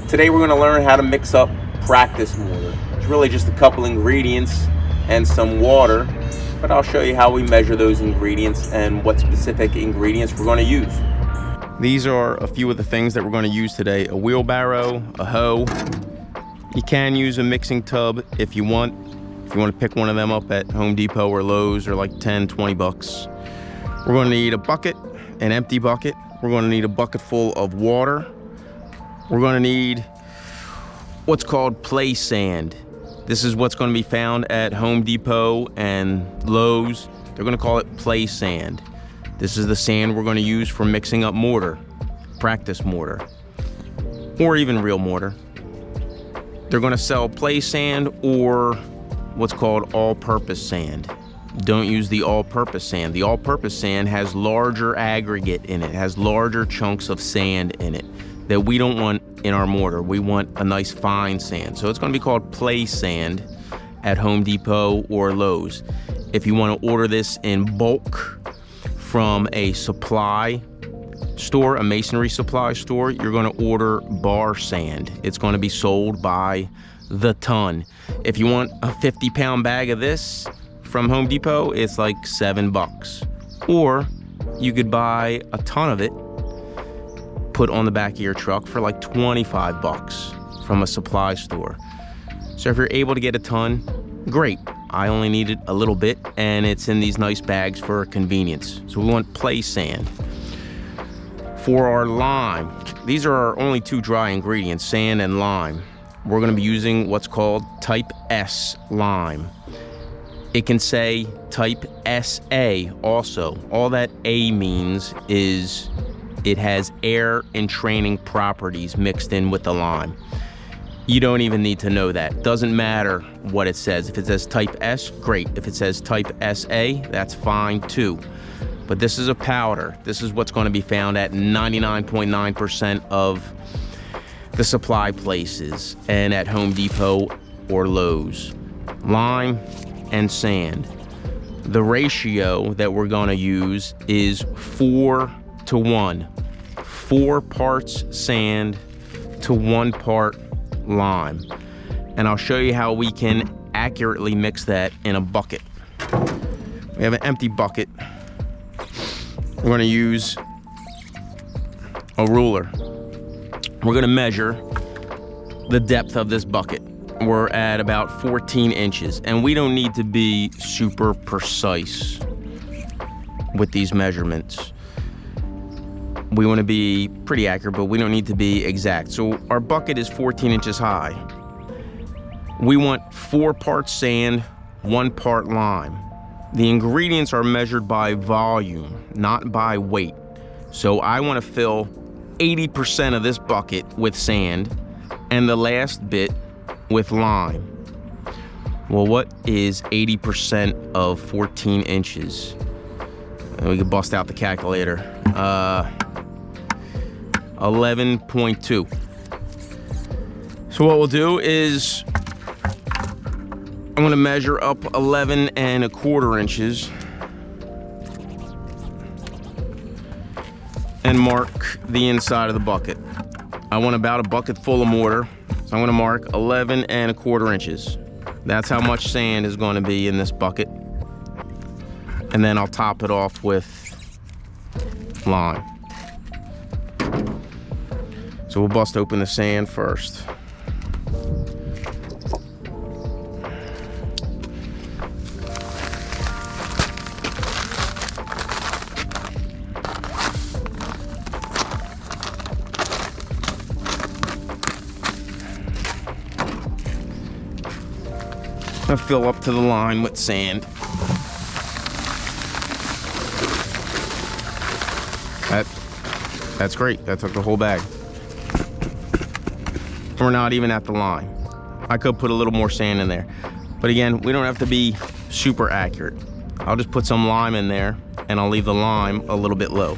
Today we're going to learn how to mix up practice mortar. It's really just a couple ingredients and some water, but I'll show you how we measure those ingredients and what specific ingredients we're going to use. These are a few of the things that we're going to use today: a wheelbarrow, a hoe. You can use a mixing tub if you want. If you want to pick one of them up at Home Depot or Lowe's, or like 10, 20 bucks. We're going to need a bucket, an empty bucket. We're going to need a bucket full of water. We're going to need what's called play sand. This is what's going to be found at Home Depot and Lowe's. They're going to call it play sand. This is the sand we're going to use for mixing up mortar, practice mortar, or even real mortar. They're going to sell play sand or what's called all-purpose sand. Don't use the all-purpose sand. The all-purpose sand has larger aggregate in it, has larger chunks of sand in it that we don't want in our mortar. We want a nice fine sand. So it's going to be called play sand at Home Depot or Lowe's. If you want to order this in bulk from a supply store, a masonry supply store, you're going to order bar sand. It's going to be sold by the ton. If you want a 50-pound bag of this from Home Depot, it's like $7. Or you could buy a ton of it, put on the back of your truck for like 25 bucks from a supply store. So if you're able to get a ton, great. I only needed a little bit, and it's in these nice bags for convenience. So we want play sand. For our lime, these are our only two dry ingredients, sand and lime. We're going to be using what's called type S lime. It can say type SA also. All that A means is it has air entraining properties mixed in with the lime. You don't even need to know that. Doesn't matter what it says. If it says type S, great. If it says type SA, that's fine too. But this is a powder. This is what's going to be found at 99.9% of the supply places and at Home Depot or Lowe's. Lime and sand. The ratio that we're going to use is 4:1. 4 parts sand to 1 part lime. And I'll show you how we can accurately mix that in a bucket. We have an empty bucket. We're going to use a ruler. We're going to measure the depth of this bucket. We're at about 14 inches, and we don't need to be super precise with these measurements. We want to be pretty accurate, but we don't need to be exact. So our bucket is 14 inches high. We want 4 parts sand, 1 part lime. The ingredients are measured by volume, not by weight. So I want to fill 80% of this bucket with sand and the last bit with lime. Well, what is 80% of 14 inches? We could bust out the calculator. 11.2. So what we'll do is I'm going to measure up 11.25 inches and mark the inside of the bucket. I want about a bucket full of mortar, so I'm going to mark 11.25 inches. That's how much sand is going to be in this bucket. And then I'll top it off with lime. So we'll bust open the sand first. I'm gonna fill up to the line with sand. That's great. That took the whole bag. We're not even at the line. I could put a little more sand in there. But again, we don't have to be super accurate. I'll just put some lime in there, and I'll leave the lime a little bit low.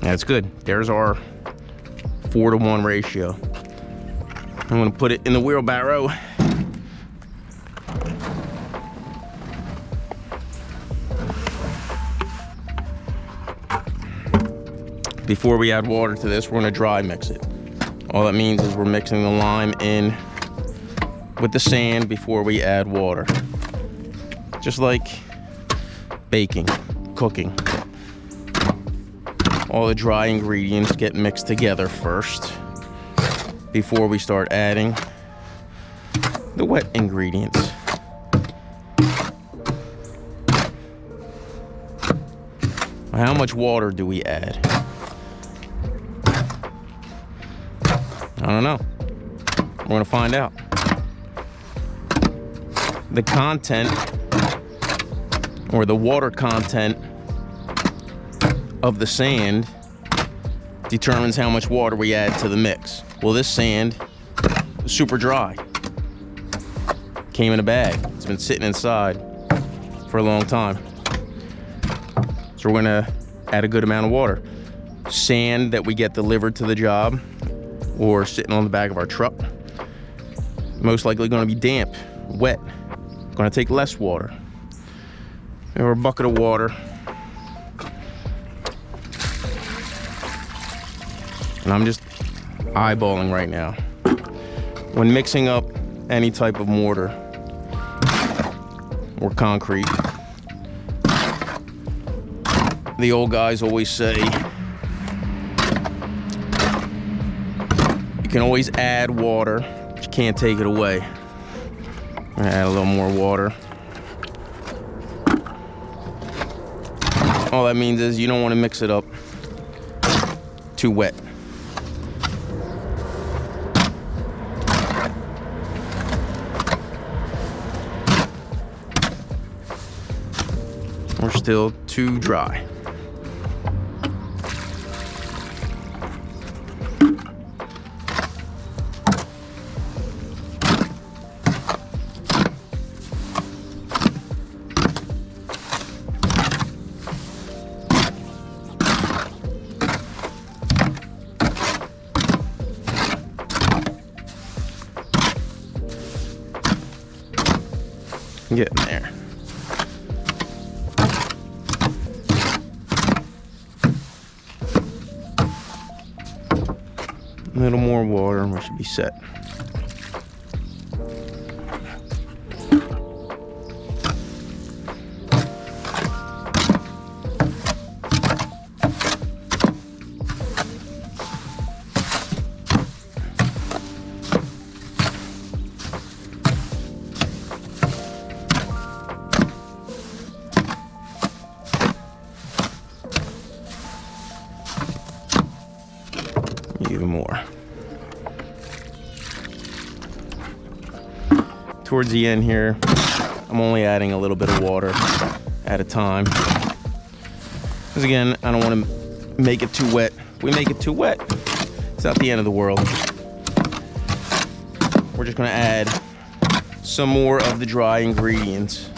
That's good. There's our 4-to-1 ratio. I'm gonna put it in the wheelbarrow. Before we add water to this, we're gonna dry mix it. All that means is we're mixing the lime in with the sand before we add water. Just like baking, cooking. All the dry ingredients get mixed together first before we start adding the wet ingredients. How much water do we add? I don't know. We're gonna find out. The content, or the water content of the sand, determines how much water we add to the mix. Well, this sand is super dry. Came in a bag. It's been sitting inside for a long time. So we're gonna add a good amount of water. Sand that we get delivered to the job or sitting on the back of our truck, most likely gonna be damp, wet. Gonna take less water. Or a bucket of water. And I'm just eyeballing right now. When mixing up any type of mortar or concrete, the old guys always say, you can always add water, but you can't take it away. I'm gonna add a little more water. All that means is you don't want to mix it up too wet. We're still too dry. Getting there. A little more water and we should be set. Even more. Towards the end here, I'm only adding a little bit of water at a time. Because again, I don't want to make it too wet. If we make it too wet, it's not the end of the world. We're just going to add some more of the dry ingredients,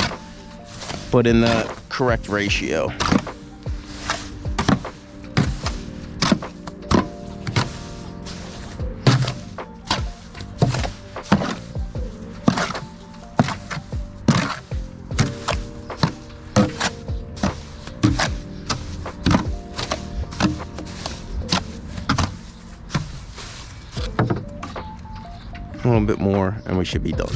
but in the correct ratio. A little bit more and we should be done.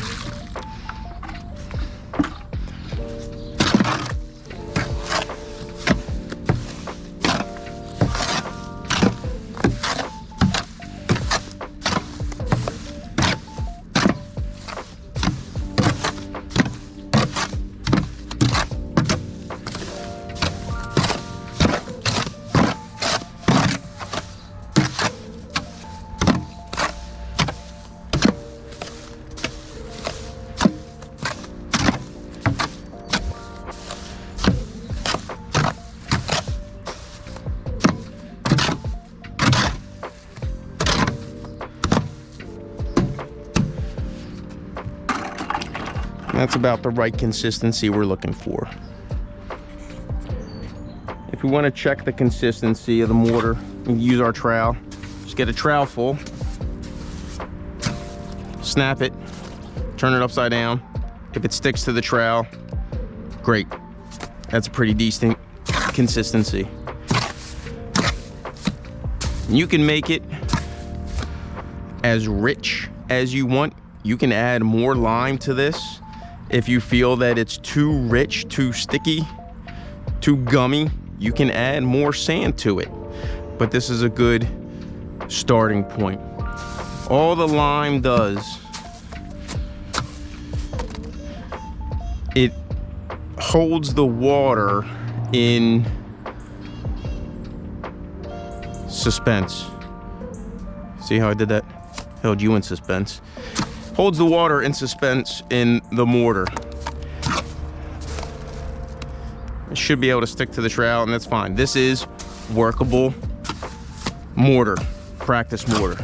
That's about the right consistency we're looking for. If we want to check the consistency of the mortar, we can use our trowel. Just get a trowel full, snap it, turn it upside down. If it sticks to the trowel, great. That's a pretty decent consistency. You can make it as rich as you want. You can add more lime to this if you feel that it's too rich, too sticky, too gummy. You can add more sand to it, but this is a good starting point. All the lime does, it holds the water in suspense. See how I did that? Held you in suspense. Holds the water in suspense in the mortar. It should be able to stick to the trowel, and that's fine. This is workable mortar, practice mortar.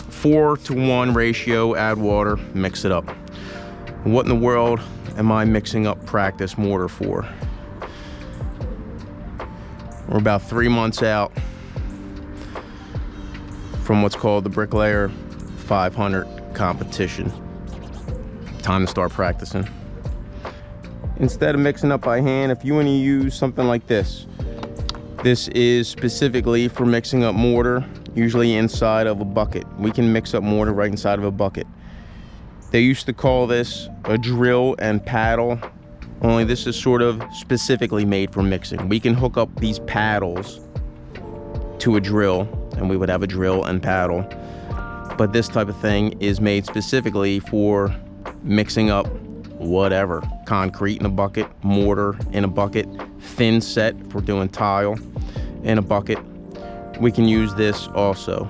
4-to-1 ratio, add water, mix it up. What in the world am I mixing up practice mortar for? We're about 3 months out from what's called the Bricklayer 500 competition. Time to start practicing. Instead of mixing up by hand, if you want to use something like this, this is specifically for mixing up mortar, usually inside of a bucket. We can mix up mortar right inside of a bucket. They used to call this a drill and paddle, only this is sort of specifically made for mixing. We can hook up these paddles to a drill, and we would have a drill and paddle. But this type of thing is made specifically for mixing up whatever. Concrete in a bucket, mortar in a bucket, thin set for doing tile in a bucket. We can use this also.